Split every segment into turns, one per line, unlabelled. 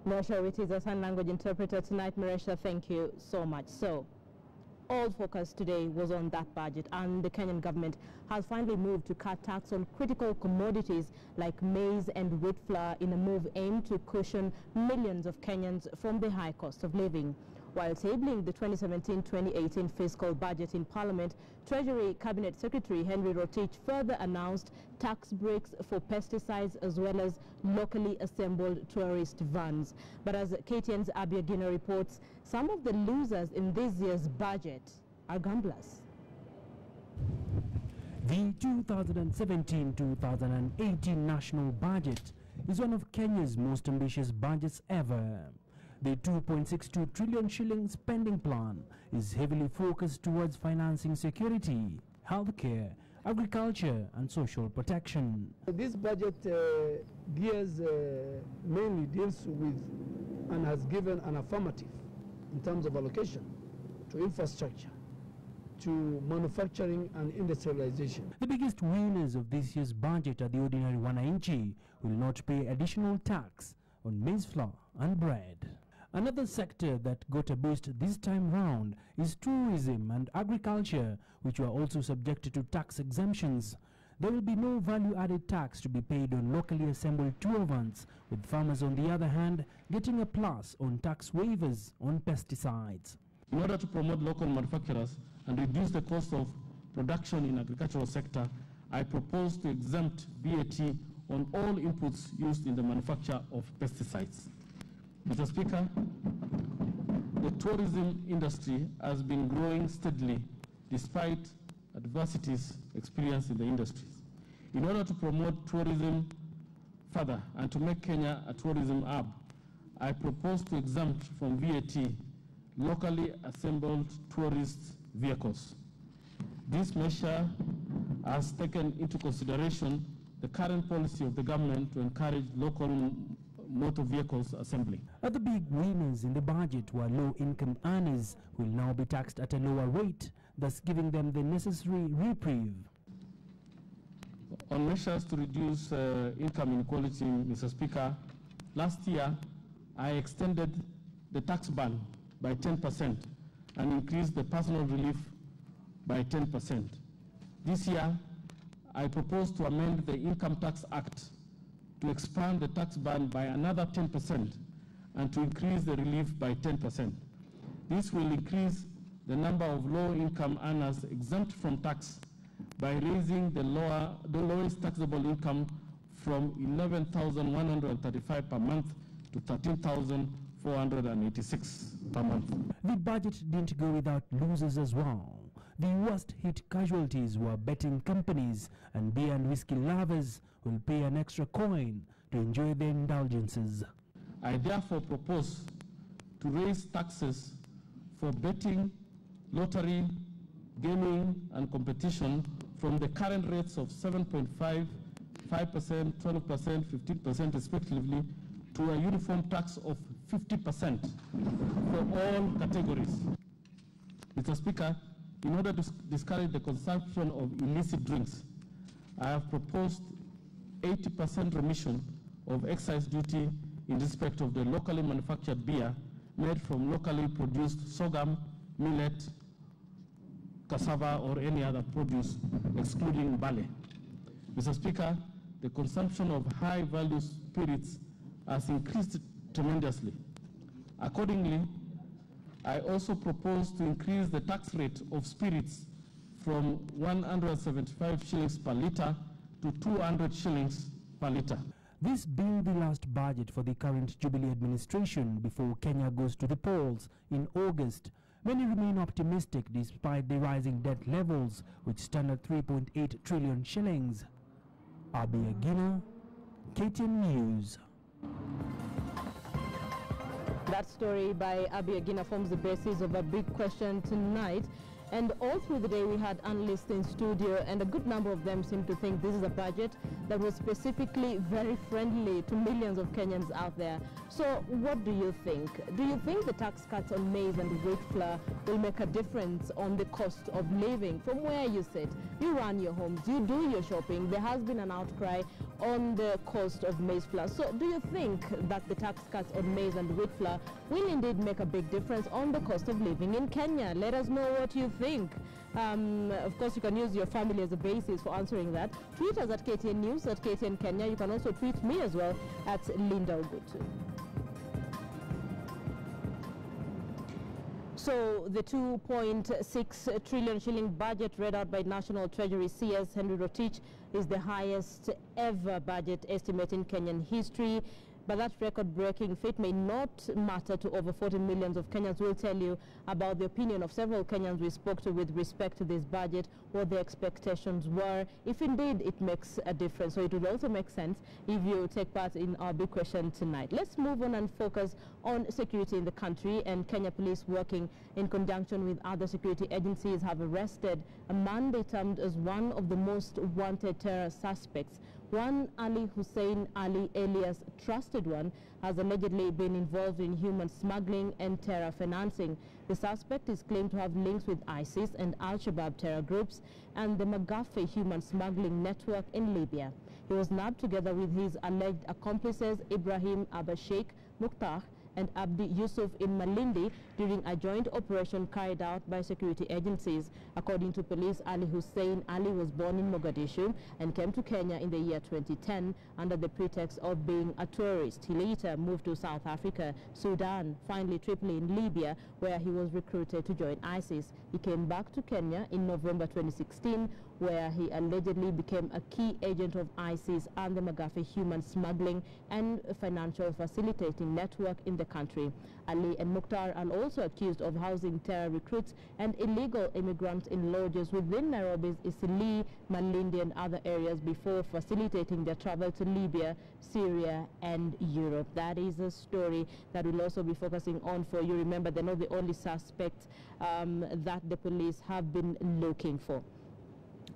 Maresha Wit is a sign language interpreter tonight. Maresha, thank you so much. So, all focus today was on that budget, and the Kenyan government has finally moved to cut tax on critical commodities like maize and wheat flour in a move aimed to cushion millions of Kenyans from the high cost of living. While tabling the 2017-2018 fiscal budget in Parliament, Treasury Cabinet Secretary Henry Rotich further announced tax breaks for pesticides as well as locally assembled tourist vans. But as KTN's Abiagina reports, some of the losers in this year's budget are gamblers.
The 2017-2018 national budget is one of Kenya's most ambitious budgets ever. The 2.62 trillion shilling spending plan is heavily focused towards financing security, healthcare, agriculture and social protection.
This budget mainly deals with and has given an affirmative in terms of allocation to infrastructure, to manufacturing and industrialization.
The biggest winners of this year's budget are the ordinary wananchi, who will not pay additional tax on maize flour and bread. Another sector that got a boost this time round is tourism and agriculture, which were also subjected to tax exemptions. There will be no value-added tax to be paid on locally assembled tour vans, with farmers on the other hand getting a plus on tax waivers on pesticides.
In order to promote local manufacturers and reduce the cost of production in agricultural sector, I propose to exempt VAT on all inputs used in the manufacture of pesticides. Mr. Speaker, the tourism industry has been growing steadily despite adversities experienced in the industries. In order to promote tourism further and to make Kenya a tourism hub, I propose to exempt from VAT locally assembled tourist vehicles. This measure has taken into consideration the current policy of the government to encourage local motor vehicles assembly.
Other big winners in the budget were low-income earners, who will now be taxed at a lower rate, thus giving them the necessary reprieve.
On measures to reduce income inequality, Mr. Speaker, last year I extended the tax ban by 10% and increased the personal relief by 10%. This year, I propose to amend the Income Tax Act to expand the tax ban by another 10% and to increase the relief by 10%. This will increase the number of low-income earners exempt from tax by raising the lowest taxable income from 11,135 per month to 13,486 per month.
The budget didn't go without losers as well. The worst hit casualties were betting companies, and beer and whiskey lovers will pay an extra coin to enjoy their indulgences.
I therefore propose to raise taxes for betting, lottery, gaming and competition from the current rates of 7.5%, 5%, 12%, 15% respectively to a uniform tax of 50% for all categories. Mr. Speaker, in order to discourage the consumption of illicit drinks, I have proposed 80% remission of excise duty in respect of the locally manufactured beer made from locally produced sorghum, millet, cassava or any other produce, excluding barley. Mr. Speaker, the consumption of high-value spirits has increased tremendously. Accordingly, I also propose to increase the tax rate of spirits from 175 shillings per litre to 200 shillings per litre.
This being the last budget for the current Jubilee administration before Kenya goes to the polls in August, many remain optimistic despite the rising debt levels, which stand at 3.8 trillion shillings. Abiagina, KTN News.
That story by Abiagina forms the basis of a big question tonight. And all through the day we had analysts in studio, and a good number of them seem to think this is a budget that was specifically very friendly to millions of Kenyans out there. So what do you think? Do you think the tax cuts on maize and wheat flour will make a difference on the cost of living? From where you sit, you run your homes, you do your shopping. There has been an outcry on the cost of maize flour. So do you think that the tax cuts on maize and wheat flour will indeed make a big difference on the cost of living in Kenya? Let us know what you think. Of course, you can use your family as a basis for answering that. Tweet us at KTN News, at KTN Kenya. You can also tweet me as well at Linda Ogutu. So the 2.6 trillion shilling budget read out by National Treasury CS Henry Rotich is the highest ever budget estimate in Kenyan history. But that record-breaking feat may not matter to over 40 millions of Kenyans. We'll tell you about the opinion of several Kenyans we spoke to with respect to this budget, what their expectations were, if indeed it makes a difference. So it would also make sense if you take part in our big question tonight. Let's move on and focus on security in the country. And Kenya Police, working in conjunction with other security agencies, have arrested a man they termed as one of the most wanted terror suspects. One Ali Hussein Ali, alias Trusted One, has allegedly been involved in human smuggling and terror financing. The suspect is claimed to have links with ISIS and Al-Shabaab terror groups and the Magafe human smuggling network in Libya. He was nabbed together with his alleged accomplices Ibrahim Abba Sheikh Mukhtar and Abdi Yusuf in Malindi during a joint operation carried out by security agencies. According to police, Ali Hussein Ali was born in Mogadishu and came to Kenya in the year 2010 under the pretext of being a tourist. He later moved to South Africa, Sudan, finally Tripoli in Libya, where he was recruited to join ISIS. He came back to Kenya in November 2016, where he allegedly became a key agent of ISIS and the Magafe human smuggling and financial facilitating network in the country. Ali and Mukhtar are also accused of housing terror recruits and illegal immigrants in lodges within Nairobi's Isili, Malindi and other areas before facilitating their travel to Libya, Syria and Europe. That is a story that we'll also be focusing on for you. Remember, they're not the only suspects that the police have been looking for.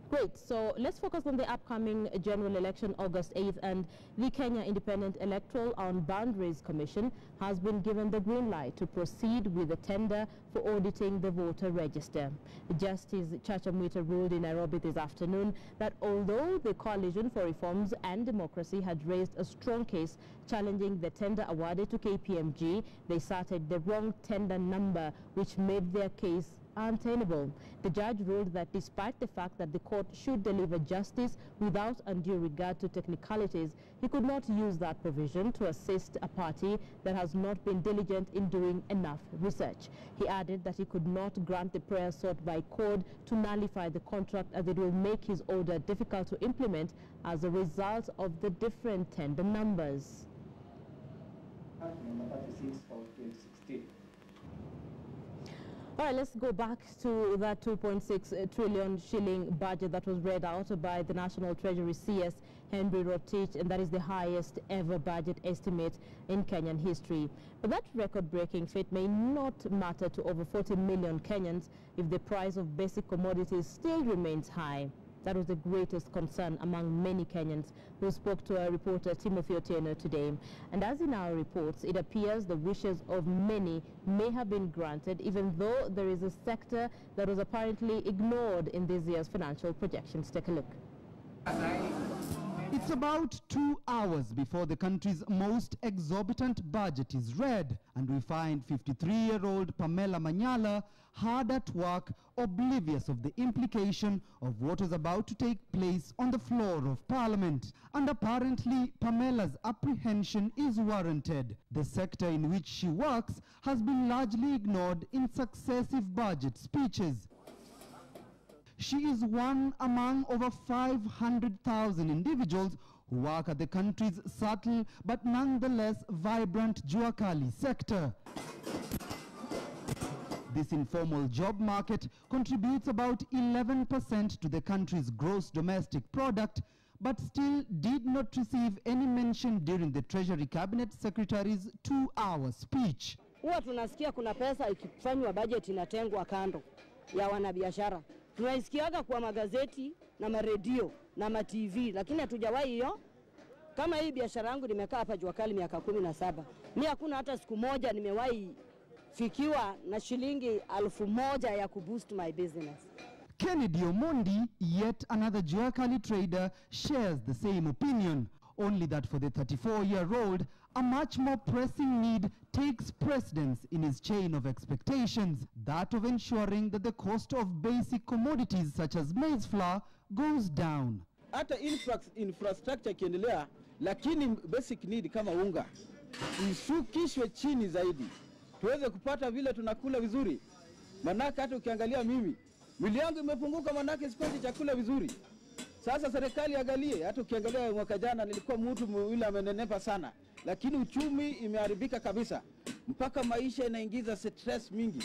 Great, so let's focus on the upcoming general election August 8th, and the Kenya Independent Electoral and Boundaries Commission has been given the green light to proceed with the tender for auditing the voter register. Justice Chacha Mwita ruled in Nairobi this afternoon that although the Coalition for Reforms and Democracy had raised a strong case challenging the tender awarded to KPMG, they cited the wrong tender number, which made their case untenable. The judge ruled that despite the fact that the court should deliver justice without undue regard to technicalities, he could not use that provision to assist a party that has not been diligent in doing enough research. He added that he could not grant the prayer sought by court to nullify the contract, as it will make his order difficult to implement as a result of the different tender numbers.
Number 36 for 2016.
All right, let's go back to that 2.6 trillion shilling budget that was read out by the National Treasury CS Henry Rotich, and that is the highest ever budget estimate in Kenyan history. But that record-breaking feat may not matter to over 40 million Kenyans if the price of basic commodities still remains high. That was the greatest concern among many Kenyans who spoke to our reporter Timothy Otieno today. And as in our reports, it appears the wishes of many may have been granted, even though there is a sector that was apparently ignored in this year's financial projections. Take a look.
It's about 2 hours before the country's most exorbitant budget is read, and we find 53-year-old Pamela Manyala hard at work, oblivious of the implication of what was about to take place on the floor of Parliament. And apparently, Pamela's apprehension is warranted. The sector in which she works has been largely ignored in successive budget speeches. She is one among over 500,000 individuals who work at the country's subtle but nonetheless vibrant Juakali sector. This informal job market contributes about 11% to the country's gross domestic product, but still did not receive any mention during the Treasury Cabinet Secretary's 2-hour speech.
Huwa tunasikia kuna pesa ikifanywa budget inatengwa kando ya wanabiashara. Tunaisikiaga kwa magazeti na maredio na ma TV, lakini hatujawahi hiyo. Kama hii biashara yangu nimekaa hapa Juakali miaka 17. Mimi hakuna hata siku moja nimewahi fikiwa na shilingi 1,000 ya kuboost my business.
Kennedy Omondi, yet another Juakali trader, shares the same opinion, only that for the 34-year-old, a much more pressing need takes precedence in his chain of expectations, that of ensuring that the cost of basic commodities such as maize flour goes down.
Hata infrastructure ikiendelea, lakini basic need kama unga ishukishwe chini zaidi, tuweze kupata vile tunakula vizuri. Manake hata ukiangalia mimi, mwili yangu imepunguka manake sipati chakula vizuri. Sasa serikali angalie, hata ukiangalia mwaka jana nilikuwa mtu yule amenenepa sana, lakini uchumi imeharibika kabisa. Mpaka maisha inaingiza stress mingi.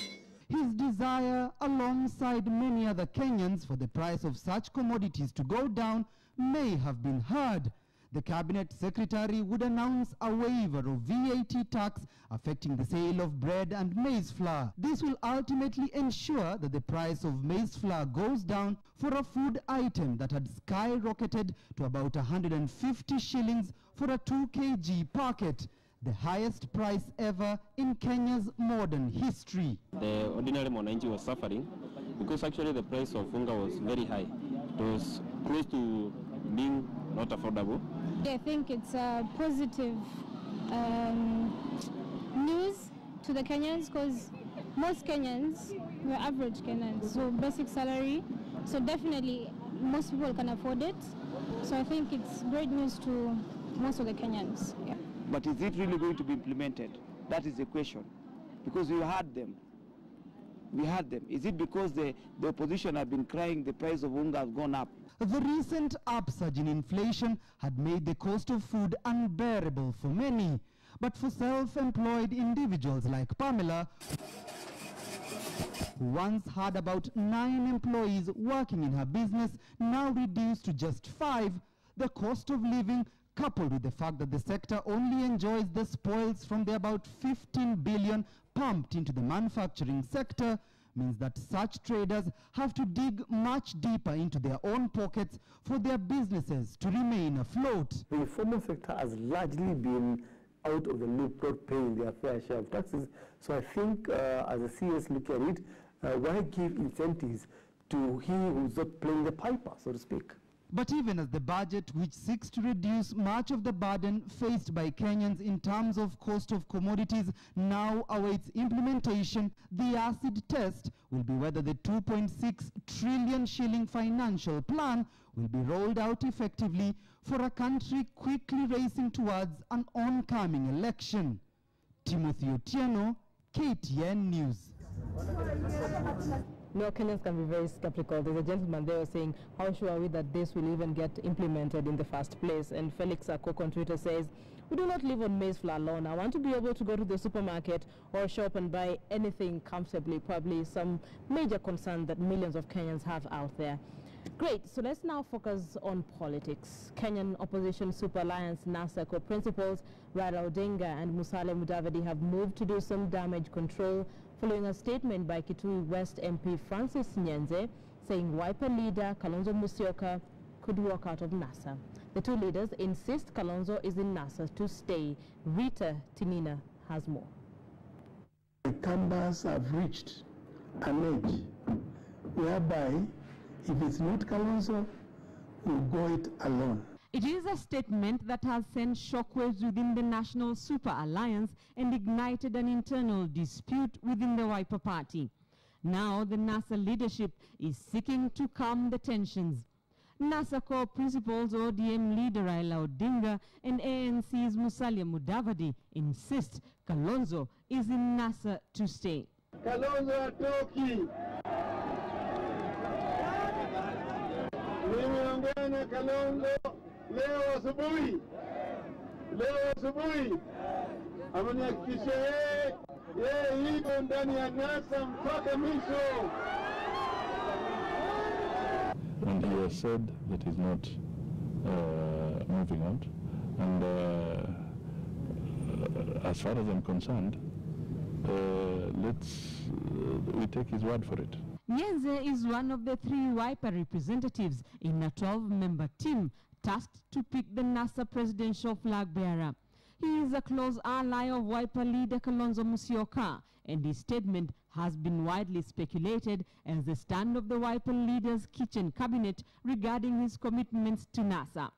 His desire, alongside many other Kenyans, for the price of such commodities to go down may have been heard. The Cabinet Secretary would announce a waiver of VAT tax affecting the sale of bread and maize flour. This will ultimately ensure that the price of maize flour goes down for a food item that had skyrocketed to about 150 shillings for a 2 kg packet, the highest price ever in Kenya's modern history.
The ordinary mwananchi was suffering because actually the price of unga was very high. It was close to being not affordable.
I think it's a positive news to the Kenyans, because most Kenyans were average Kenyans, so basic salary, so definitely most people can afford it. So I think it's great news to most of the Kenyans. Yeah.
But is it really going to be implemented? That is the question. Because we heard them. We heard them. Is it because the opposition have been crying the price of unga has gone up?
The recent upsurge in inflation had made the cost of food unbearable for many. But for self-employed individuals like Pamela, who once had about 9 employees working in her business, now reduced to just 5, the cost of living, coupled with the fact that the sector only enjoys the spoils from the about 15 billion pumped into the manufacturing sector, means that such traders have to dig much deeper into their own pockets for their businesses to remain afloat.
The informal sector has largely been out of the loop, not paying their fair share of taxes. So I think as a CS look at it, why give incentives to he who's not playing the piper, so to speak?
But even as the budget, which seeks to reduce much of the burden faced by Kenyans in terms of cost of commodities, now awaits implementation, the acid test will be whether the 2.6 trillion shilling financial plan will be rolled out effectively for a country quickly racing towards an oncoming election. Timothy Otieno, KTN News.
No, Kenyans can be very skeptical. There's a gentleman there saying, how sure are we that this will even get implemented in the first place? And Felix Akoko on Twitter says, we do not live on maize flour alone. I want to be able to go to the supermarket or shop and buy anything comfortably, probably some major concern that millions of Kenyans have out there. Great, so let's now focus on politics. Kenyan Opposition Super Alliance NASA co-principals Raila Odinga and Musalia Mudavadi have moved to do some damage control following a statement by Kitui West MP Francis Nyenze saying Wiper leader Kalonzo Musyoka could walk out of NASA. The two leaders insist Kalonzo is in NASA to stay. Rita Tinina has more.
The canvass have reached an age whereby if it's not Kalonzo, we'll go it alone.
It is a statement that has sent shockwaves within the National Super Alliance and ignited an internal dispute within the Wiper Party. Now the NASA leadership is seeking to calm the tensions. NASA core principals ODM leader Raila Odinga and ANC's Musalia Mudavadi insist Kalonzo is in NASA to stay.
Kalonzo atoki. Nimeongea na Kalonzo leo asubuhi amenihakikishia yeye yuko ndani ya NASA mpaka mwisho.
And he has said that he's not moving out. And as far as I'm concerned, we take his word for it.
Nyenze is one of the 3 Wiper representatives in a 12-member team tasked to pick the NASA presidential flag bearer. He is a close ally of Wiper leader Kalonzo Musyoka, and his statement has been widely speculated as the stand of the Wiper leader's kitchen cabinet regarding his commitments to NASA.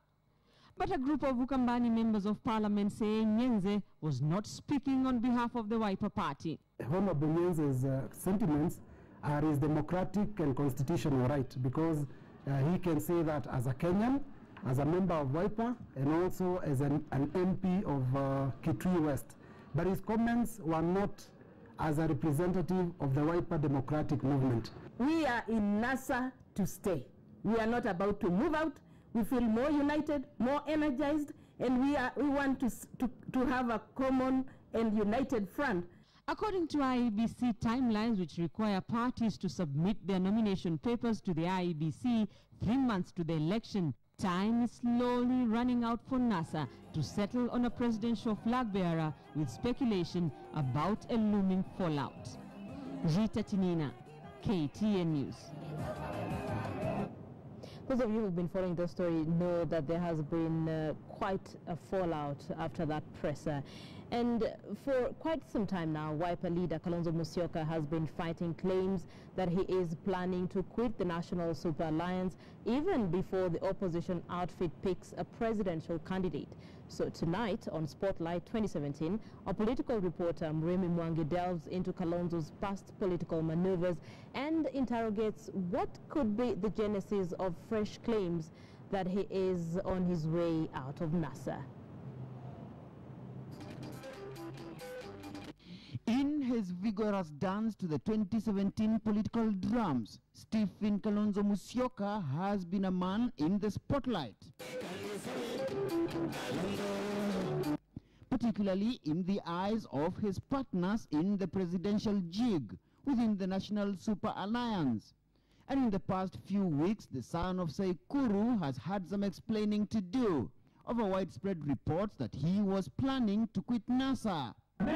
But a group of Ukambani members of parliament say Nyenze was not speaking on behalf of the Wiper party.
Honorable Nyenze's sentiments are his democratic and constitutional right, because he can say that as a Kenyan, as a member of Wiper, and also as an MP of Kitui West. But his comments were not as a representative of the Wiper democratic movement.
We are in NASA to stay. We are not about to move out. We feel more united, more energized, and we want to have a common and united front.
According to IEBC timelines, which require parties to submit their nomination papers to the IEBC 3 months to the election, time is slowly running out for NASA to settle on a presidential flag bearer, with speculation about a looming fallout. Rita Tinina, KTN News.
Those of you who've been following the story know that there has been quite a fallout after that presser. And for quite some time now, Wiper leader Kalonzo Musyoka has been fighting claims that he is planning to quit the National Super Alliance even before the opposition outfit picks a presidential candidate. So tonight on Spotlight 2017, our political reporter Mremi Mwangi delves into Kalonzo's past political maneuvers and interrogates what could be the genesis of fresh claims that he is on his way out of NASA.
In his vigorous dance to the 2017 political drums, Stephen Kalonzo Musyoka has been a man in the spotlight, particularly in the eyes of his partners in the presidential jig within the National Super Alliance. And in the past few weeks, the son of Saikuru has had some explaining to do over widespread reports that he was planning to quit NASA.
Like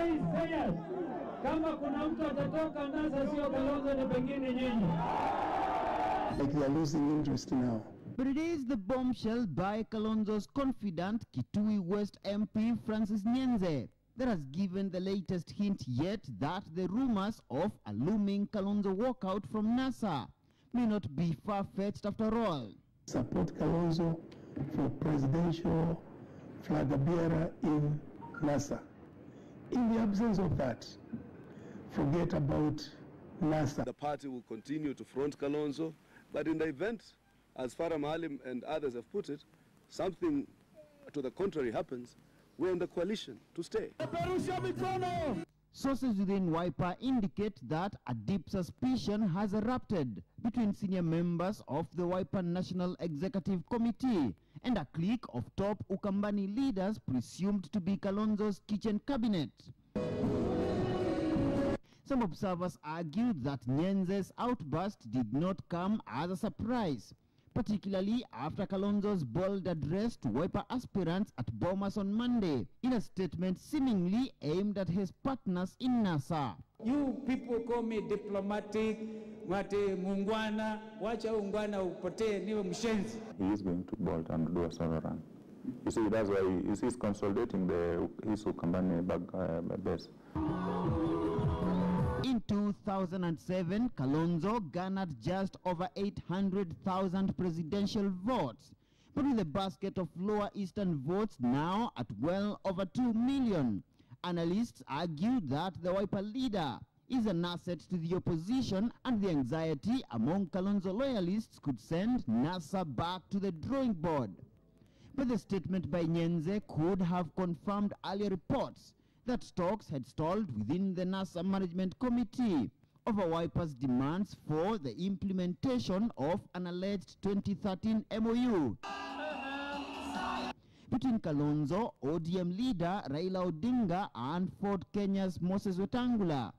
they are losing interest now.
But it is the bombshell by Kalonzo's confidant Kitui West MP Francis Nyenze that has given the latest hint yet that the rumors of a looming Kalonzo walkout from NASA may not be far-fetched after all.
Support Kalonzo for presidential flag bearer in NASA. In the absence of that, forget about NASA.
The party will continue to front Kalonzo, but in the event, as Farah Maalim and others have put it, something to the contrary happens, we're in the coalition to stay.
Sources within Wiper indicate that a deep suspicion has erupted between senior members of the Wiper National Executive Committee and a clique of top Ukambani leaders presumed to be Kalonzo's kitchen cabinet. Some observers argued that Nyenze's outburst did not come as a surprise, particularly after Kalonzo's bold address to Wiper aspirants at Bomas on Monday, in a statement seemingly aimed at his partners in NASA.
You people call me diplomatic, wate mungwana, wacha ungwana upotee niwe mshenzi.
He is going to bolt and do a solo run. You see, that's why he's consolidating his Ukambani base.
In 2007, Kalonzo garnered just over 800,000 presidential votes, but with a basket of lower eastern votes now at well over 2 million. Analysts argue that the Wiper leader is an asset to the opposition, and the anxiety among Kalonzo loyalists could send NASA back to the drawing board. But the statement by Nyenze could have confirmed earlier reports that talks had stalled within the NASA Management Committee over Wiper's demands for the implementation of an alleged 2013 MOU between Kalonzo, ODM leader Raila Odinga, and Ford Kenya's Moses Wetangula.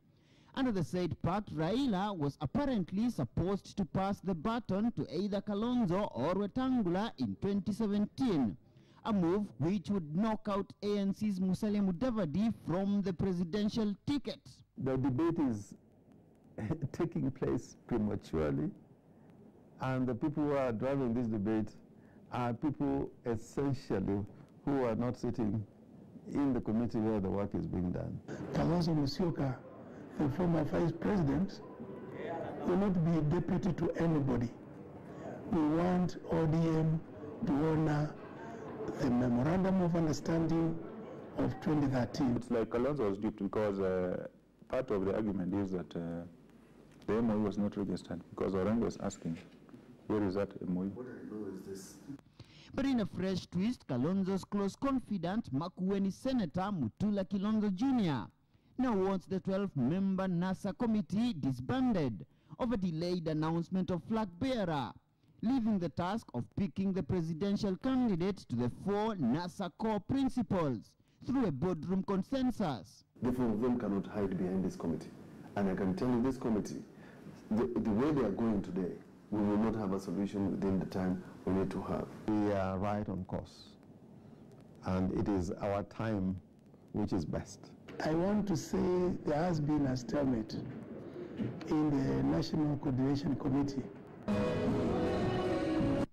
Under the said pact, Raila was apparently supposed to pass the baton to either Kalonzo or Wetangula in 2017. A move which would knock out ANC's Musalia Mudavadi from the presidential ticket.
The debate is taking place prematurely, and the people who are driving this debate are people essentially who are not sitting
in the committee where the work is being done.
Kalonzo Musyoka, the former vice president, will not be deputy to anybody. We want ODM to honor the Memorandum of Understanding of 2013.
It's like Kalonzo was duped because part of the argument is that the MOU was not registered because Orengo was asking, where is that MOU? What I know is this.
But in a fresh twist, Kalonzo's close confidant, Makueni Senator Mutula Kilonzo Jr. now wants the 12-member NASA committee disbanded over delayed announcement of flag bearer, leaving the task of picking the presidential candidate to the 4 NASA core principles through a boardroom consensus.
The 4 of them cannot hide behind this committee. And I can tell you this committee, the way they are going today, we will not have a solution within the time we need to have. We are right on course, and it is our time which is best.
I want to say there has been a stalemate in the National Coordination Committee.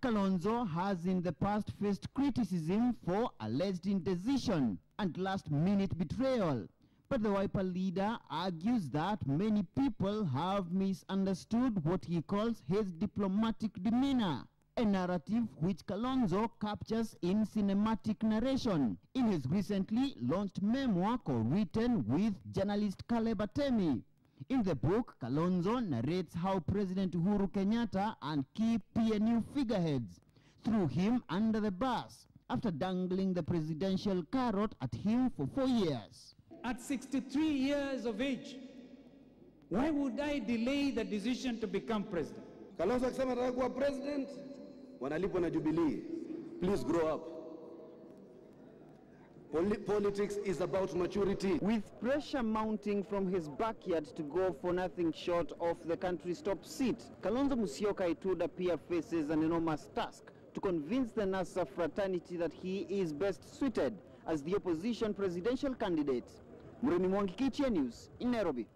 Kalonzo has in the past faced criticism for alleged indecision and last-minute betrayal. But the Wiper leader argues that many people have misunderstood what he calls his diplomatic demeanor, a narrative which Kalonzo captures in cinematic narration in his recently launched memoir co-written with journalist Caleb Atemi. In the book, Kalonzo narrates how President Uhuru Kenyatta and key PNU figureheads threw him under the bus after dangling the presidential carrot at him for 4 years.
At 63 years of age, why would I delay the decision to become president?
Kalonzo akisema nataka kuwa president, wanalipwa na Jubilee. Please grow up. Politics is about maturity.
With pressure mounting from his backyard to go for nothing short of the country's top seat, Kalonzo Musyoka, it would appear, faces an enormous task to convince the NASA fraternity that he is best suited as the opposition presidential candidate. Mureni Mwangi, KTN News in Nairobi.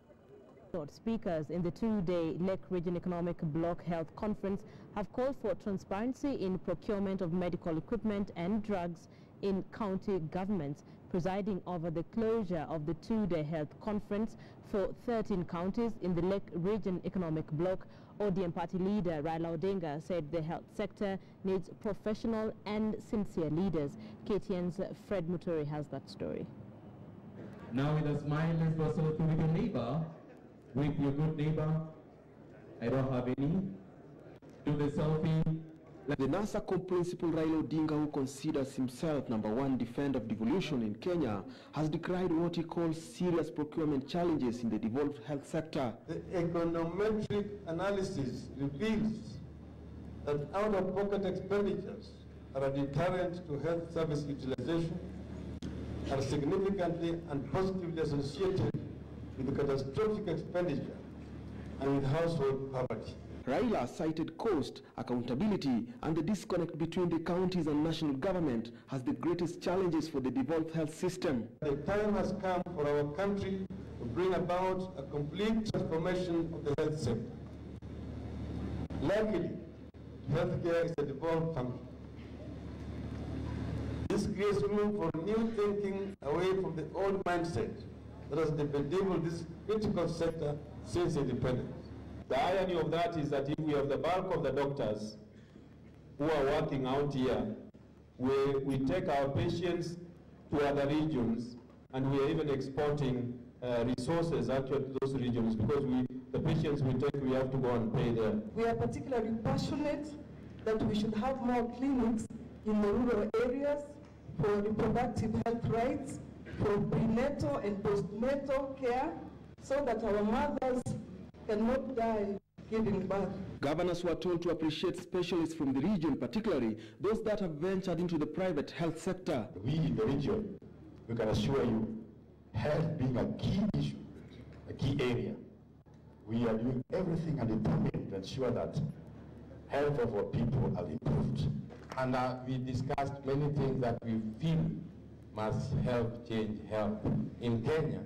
Speakers in the 2-day Lake Region Economic Bloc Health Conference have called for transparency in procurement of medical equipment and drugs in county governments. Presiding over the closure of the 2-day health conference for 13 counties in the Lake Region Economic Bloc, ODM party leader Raila Odinga said the health sector needs professional and sincere leaders. KTN's Fred Muturi has that story.
Now with a smile, let's go to with your neighbor. With your good neighbor. I don't have any. Do the selfie.
The NASA co-principal Raila Odinga, who considers himself #1 defender of devolution in Kenya, has decried what he calls serious procurement challenges in the devolved health sector.
The econometric analysis reveals that out-of-pocket expenditures are a deterrent to health service utilization, are significantly and positively associated with catastrophic expenditure and with household poverty.
Raila cited cost, accountability, and the disconnect between the counties and national government as the greatest challenges for the devolved health system.
The time has come for our country to bring about a complete transformation of the health sector. Luckily, healthcare is a devolved function. This creates room for new thinking away from the old mindset that has bedeviled this critical sector since independence.
The irony of that is that if we have the bulk of the doctors who are working out here, we take our patients to other regions, and we are even exporting resources actually to those regions because the patients we take, we have to go and pay there.
We are particularly passionate that we should have more clinics in the rural areas for reproductive health rights, for prenatal and postnatal care, so that our mothers cannot die giving birth.
Governors were told to appreciate specialists from the region, particularly those that have ventured into the private health sector.
We in the region, we can assure you, health being a key issue, a key area, we are doing everything and determined to ensure that health of our people are improved. And we discussed many things that we feel must help change health in Kenya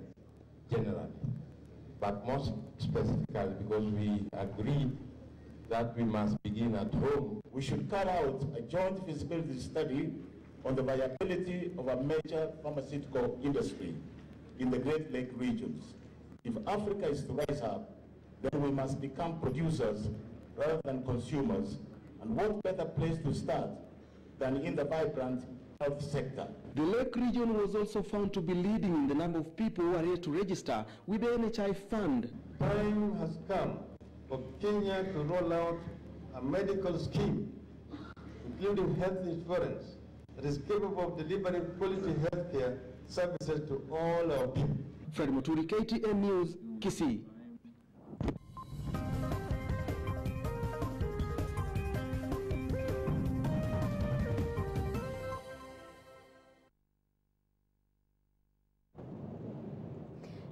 generally, but most specifically because we agreed that we must begin at home. We should carry out a joint feasibility study on the viability of a major pharmaceutical industry in the Great Lake regions. If Africa is to rise up, then we must become producers rather than consumers. And what better place to start than in the vibrant health sector?
The Lake region was also found to be leading in the number of people who are here to register with the NHI fund.
Time has come for Kenya to roll out a medical scheme, including health insurance, that is capable of delivering quality healthcare services to all our people.
Fred Muturi, KTN News, Kisii.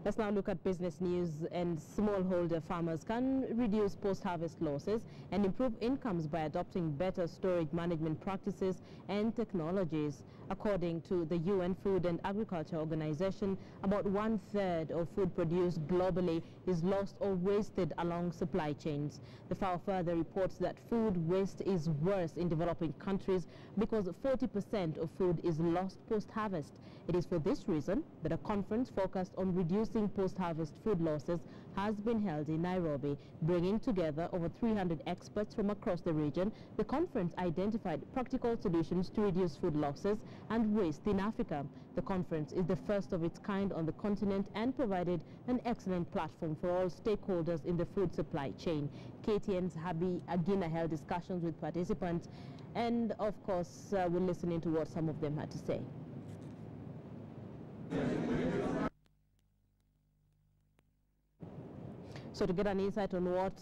Let's now look at business news. And smallholder farmers can reduce post-harvest losses and improve incomes by adopting better storage management practices and technologies. According to the UN Food and Agriculture Organization, about 1/3 of food produced globally is lost or wasted along supply chains. The FAO further reports that food waste is worse in developing countries because 40% of food is lost post-harvest. It is for this reason that a conference focused on reducing post-harvest food losses has been held in Nairobi, bringing together over 300 experts from across the region. The conference identified practical solutions to reduce food losses and waste in Africa. The conference is the first of its kind on the continent and provided an excellent platform for all stakeholders in the food supply chain. KTN's Habi Agina held discussions with participants, and of course we'll listen into what some of them had to say. So to get an insight on what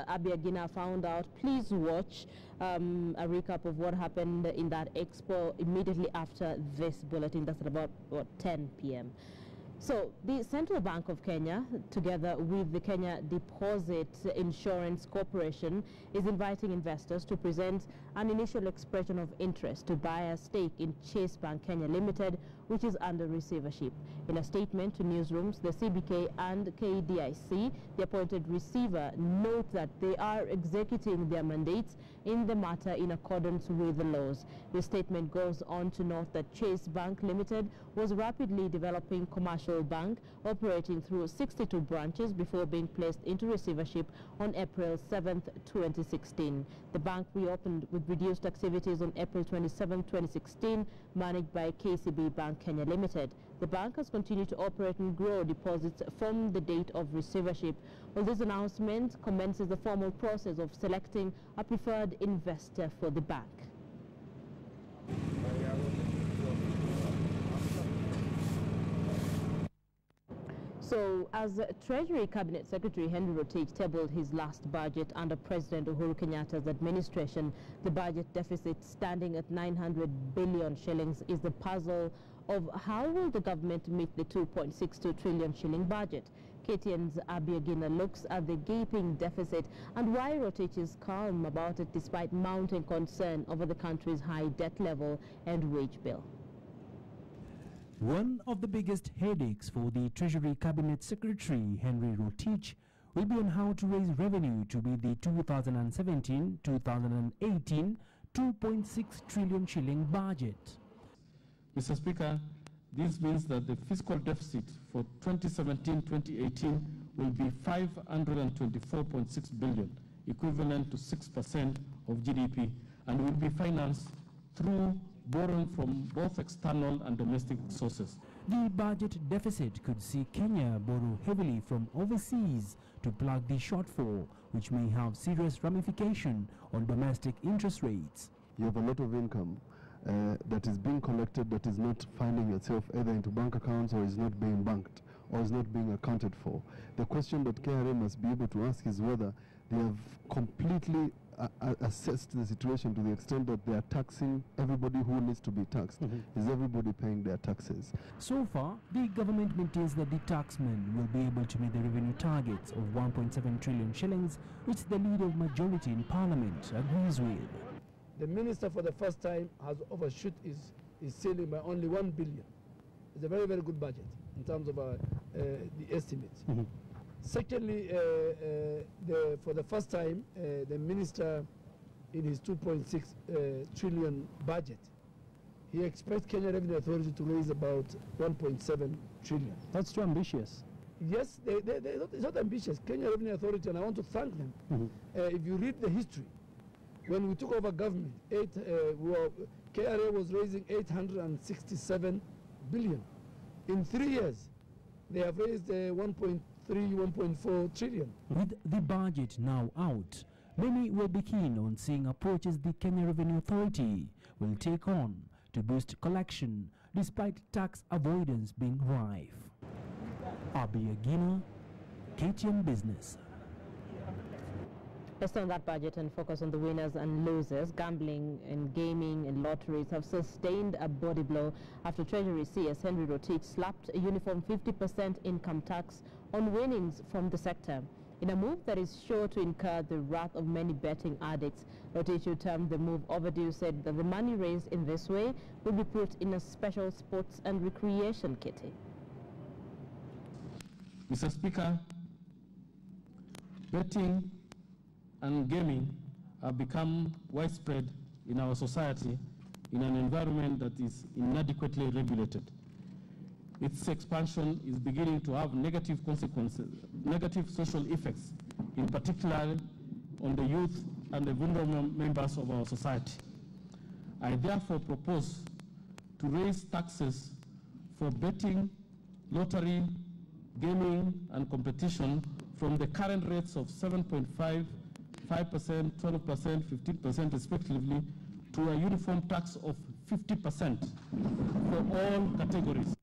Abi Agina found out, please watch a recap of what happened in that expo immediately after this bulletin. That's at about 10 p.m. So the Central Bank of Kenya, together with the Kenya Deposit Insurance Corporation, is inviting investors to present an initial expression of interest to buy a stake in Chase Bank Kenya Limited, which is under receivership. In a statement to newsrooms, the CBK and KDIC, the appointed receiver, note that they are executing their mandates in the matter in accordance with the laws. The statement goes on to note that Chase Bank Limited was a rapidly developing commercial bank operating through 62 branches before being placed into receivership on April 7, 2016. The bank reopened with reduced activities on April 27, 2016, managed by KCB Bank Kenya Limited. The bank has continued to operate and grow deposits from the date of receivership. Well, this announcement commences the formal process of selecting a preferred investor for the bank. So, as Treasury Cabinet Secretary Henry Rotich tabled his last budget under President Uhuru Kenyatta's administration, the budget deficit standing at 900 billion shillings is the puzzle of how will the government meet the 2.62 trillion shilling budget. KTN's Abi Agina looks at the gaping deficit and why Rotich is calm about it despite mounting concern over the country's high debt level and wage bill.
One of the biggest headaches for the Treasury Cabinet Secretary, Henry Rotich, will be on how to raise revenue to meet the 2017-2018 2.6 trillion shilling budget.
Mr. Speaker, this means that the fiscal deficit for 2017-2018 will be 524.6 billion, equivalent to 6% of GDP, and will be financed through borrowing from both external and domestic sources.
The budget deficit could see Kenya borrow heavily from overseas to plug the shortfall, which may have serious ramification on domestic interest rates.
You have a lot of income that is being collected that is not finding itself either into bank accounts or is not being banked or is not being accounted for. The question that KRA must be able to ask is whether they have completely assessed the situation to the extent that they are taxing everybody who needs to be taxed. Is everybody paying their taxes?
So far, the government maintains that the taxmen will be able to meet the revenue targets of 1.7 trillion shillings, which the leader of majority in parliament agrees with.
The minister for the first time has overshoot his ceiling by only 1 billion. It's a very, very good budget in terms of the estimates. Secondly, for the first time, the minister in his 2.6 trillion budget he expects Kenya Revenue Authority to raise about 1.7 trillion.
That's too ambitious.
Yes, it's not ambitious. Kenya Revenue Authority, and I want to thank them. If you read the history, when we took over government, KRA was raising 867 billion. In 3 years, they have raised 1.3, 1.4 trillion.
With the budget now out, many will be keen on seeing approaches the Kenya Revenue Authority will take on to boost collection despite tax avoidance being rife. Abiyagina, KTN Business.
Let's turn that budget and focus on the winners and losers. Gambling and gaming and lotteries have sustained a body blow after Treasury CS Henry Rotich slapped a uniform 50% income tax on winnings from the sector. In a move that is sure to incur the wrath of many betting addicts, Rotich, who termed the move overdue, said that the money raised in this way will be put in a special sports and recreation kitty.
Mr. Speaker, betting and gaming have become widespread in our society in an environment that is inadequately regulated. Its expansion is beginning to have negative consequences, negative social effects, in particular on the youth and the vulnerable members of our society. I therefore propose to raise taxes for betting, lottery, gaming and competition from the current rates of 7.5%, 5%, 12%, 15% respectively to a uniform tax of 50% for all categories.